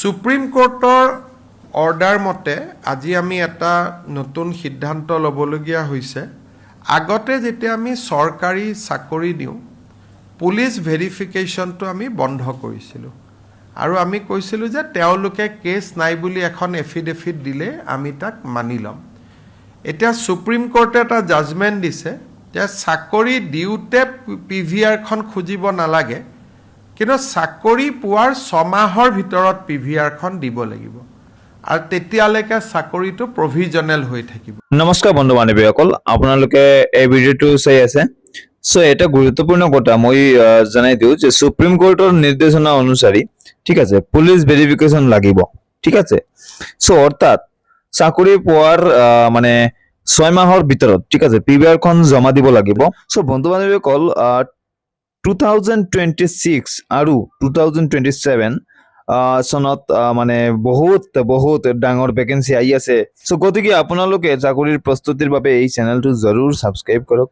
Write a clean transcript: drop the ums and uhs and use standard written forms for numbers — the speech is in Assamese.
সুপ্ৰিম কোৰ্টৰ অৰ্ডাৰ মতে আজি আমি এটা নতুন সিদ্ধান্ত ল'বলগীয়া হৈছে। আগতে যেতিয়া আমি চৰকাৰী চাকৰি দিওঁ পুলিচ ভেৰিফিকেশ্যনটো আমি বন্ধ কৰিছিলোঁ আৰু আমি কৈছিলোঁ যে তেওঁলোকে কেছ নাই বুলি এখন এফিডেভিট দিলে আমি তাক মানি ল'ম। এতিয়া সুপ্ৰিম কোৰ্টে এটা জাজমেণ্ট দিছে যে চাকৰি দিওঁতে PVRখন খুজিব নালাগে, কিন্তু চাকৰি পোৱাৰ 6 মাহৰ ভিতৰত PVRখন দিব লাগিব আৰু তেতিয়ালৈকে চাকৰিটো প্ৰভিজনেল হৈ থাকিব। নমস্কাৰ বন্ধু বান্ধৱীসকল, আপোনালোকে এই ভিডিঅ'টো চাই আছে। সো এটা গুৰুত্বপূৰ্ণ কথা মই জনাই দিওঁ যে সুপ্ৰিম কোৰ্টৰ নিৰ্দেশনা অনুসৰি ঠিক আছে পুলিচ ভেৰিফিকেশ্যন লাগিব, ঠিক আছে। সো অৰ্থাৎ চাকৰি পোৱাৰ মানে 6 মাহৰ ভিতৰত ঠিক আছে PVRখন জমা দিব লাগিব। সো বন্ধু বান্ধৱীসকল 2026 আৰু 2027 চনত মানে বহুত ডাঙৰ ভেকেন্সি আহি আছে। সো গতিকে আপোনালোকে চাকৰিৰ প্ৰস্তুতিৰ বাবে এই চেনেলটো জৰুৰ সাবস্ক্ৰাইব কৰক